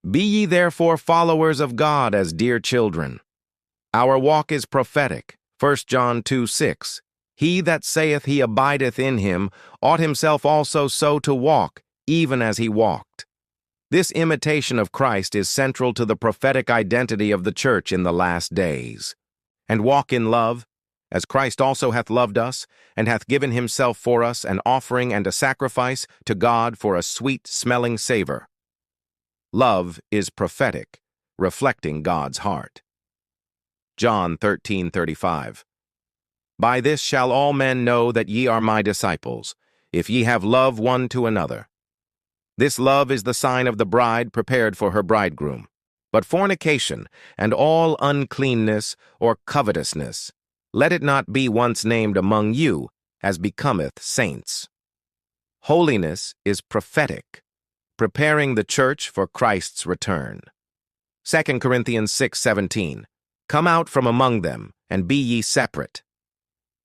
Be ye therefore followers of God as dear children. Our walk is prophetic. 1 John 2:6. He that saith he abideth in him ought himself also so to walk, even as he walked. This imitation of Christ is central to the prophetic identity of the church in the last days. And walk in love, as Christ also hath loved us, and hath given himself for us an offering and a sacrifice to God for a sweet-smelling savor. Love is prophetic, reflecting God's heart. John 13:35. By this shall all men know that ye are my disciples, if ye have love one to another. This love is the sign of the bride prepared for her bridegroom. But fornication, and all uncleanness or covetousness, let it not be once named among you, as becometh saints. Holiness is prophetic, preparing the church for Christ's return. 2 Corinthians 6:17. Come out from among them, and be ye separate.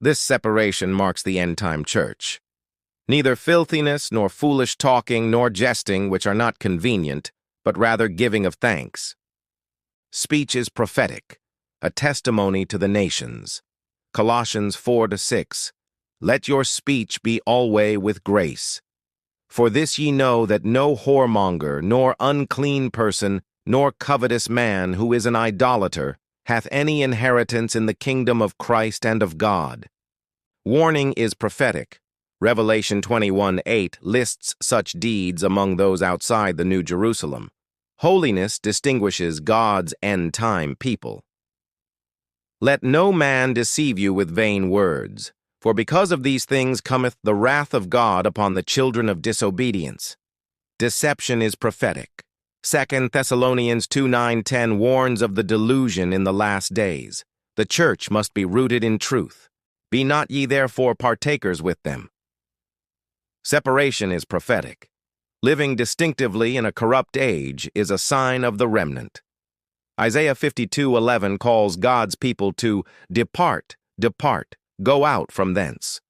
This separation marks the end-time church. Neither filthiness, nor foolish talking, nor jesting, which are not convenient, but rather giving of thanks. Speech is prophetic, a testimony to the nations. Colossians 4:6. Let your speech be alway with grace. For this ye know that no whoremonger, nor unclean person, nor covetous man who is an idolater, hath any inheritance in the kingdom of Christ and of God. Warning is prophetic. Revelation 21:8 lists such deeds among those outside the New Jerusalem. Holiness distinguishes God's end-time people. Let no man deceive you with vain words, for because of these things cometh the wrath of God upon the children of disobedience. Deception is prophetic. 2 Thessalonians 2:9-10 warns of the delusion in the last days. The church must be rooted in truth. Be not ye therefore partakers with them. Separation is prophetic. Living distinctively in a corrupt age is a sign of the remnant. Isaiah 52:11 calls God's people to depart, depart, go out from thence.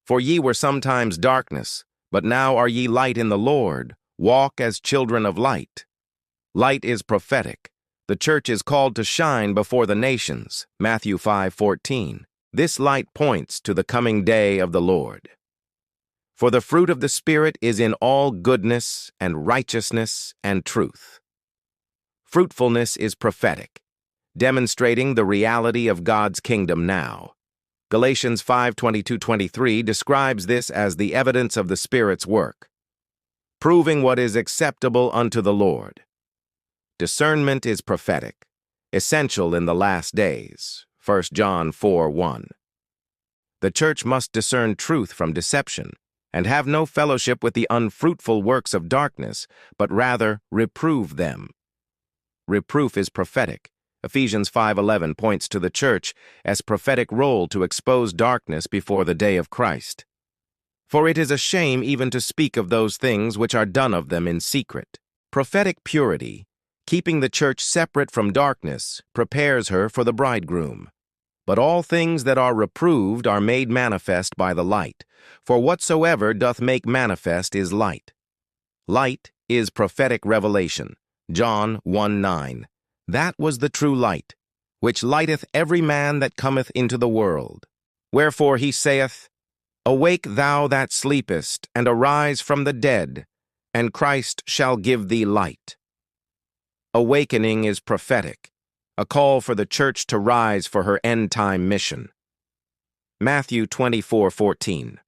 For ye were sometimes darkness, but now are ye light in the Lord. Walk as children of light. Light is prophetic. The church is called to shine before the nations. Matthew 5:14. This light points to the coming day of the Lord. For the fruit of the Spirit is in all goodness and righteousness and truth. Fruitfulness is prophetic, demonstrating the reality of God's kingdom now. Galatians 5:22-23 describes this as the evidence of the Spirit's work, proving what is acceptable unto the Lord. Discernment is prophetic, essential in the last days. 1 John 4:1. The church must discern truth from deception, and have no fellowship with the unfruitful works of darkness, but rather reprove them. Reproof is prophetic. Ephesians 5:11 points to the church as prophetic role to expose darkness before the day of Christ. For it is a shame even to speak of those things which are done of them in secret. Prophetic purity, keeping the church separate from darkness, prepares her for the bridegroom. But all things that are reproved are made manifest by the light, for whatsoever doth make manifest is light. Light is prophetic revelation. John 1:9. That was the true light, which lighteth every man that cometh into the world. Wherefore he saith, Awake thou that sleepest, and arise from the dead, and Christ shall give thee light. Awakening is prophetic, a call for the church to rise for her end-time mission. Matthew 24:14.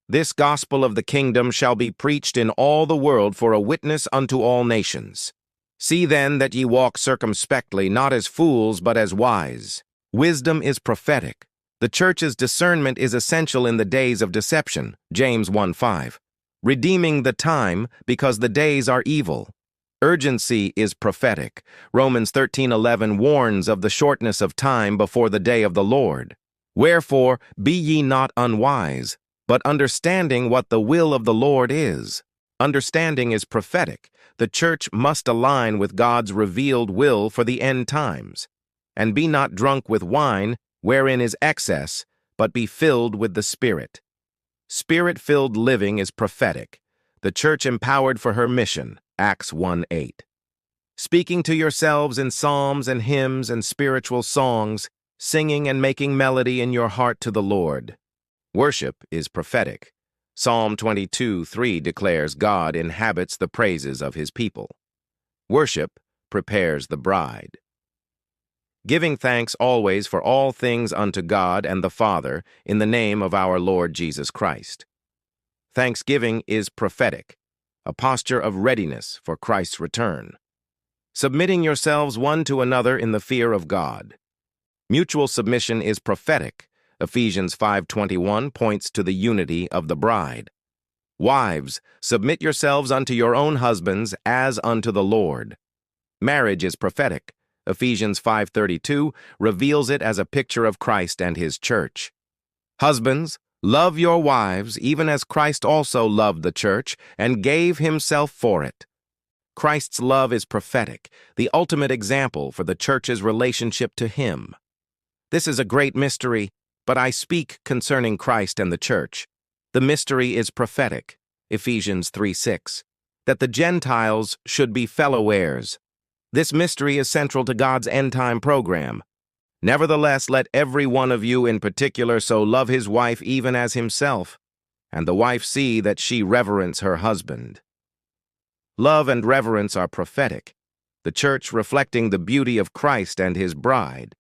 This gospel of the kingdom shall be preached in all the world for a witness unto all nations. See then that ye walk circumspectly, not as fools, but as wise. Wisdom is prophetic. The church's discernment is essential in the days of deception. James 1:5. Redeeming the time, because the days are evil. Urgency is prophetic. Romans 13:11 warns of the shortness of time before the day of the Lord. Wherefore, be ye not unwise, but understanding what the will of the Lord is. Understanding is prophetic. The church must align with God's revealed will for the end times. And be not drunk with wine, wherein is excess, but be filled with the Spirit. Spirit-filled living is prophetic. The church empowered for her mission. Acts 1:8. speaking to yourselves in psalms and hymns and spiritual songs, singing and making melody in your heart to the Lord. Worship is prophetic. Psalm 22:3 declares God inhabits the praises of his people. Worship prepares the bride. Giving thanks always for all things unto God and the Father in the name of our Lord Jesus Christ. Thanksgiving is prophetic, a posture of readiness for Christ's return. Submitting yourselves one to another in the fear of God. Mutual submission is prophetic. Ephesians 5:21 points to the unity of the bride. Wives, submit yourselves unto your own husbands as unto the Lord. Marriage is prophetic. Ephesians 5:32 reveals it as a picture of Christ and his church. Husbands, love your wives even as Christ also loved the church and gave himself for it. Christ's love is prophetic, the ultimate example for the church's relationship to him. This is a great mystery, but I speak concerning Christ and the church. The mystery is prophetic, Ephesians 3:6, that the Gentiles should be fellow heirs. This mystery is central to God's end-time program. Nevertheless, let every one of you in particular so love his wife even as himself, and the wife see that she reverence her husband. Love and reverence are prophetic, the church reflecting the beauty of Christ and his bride.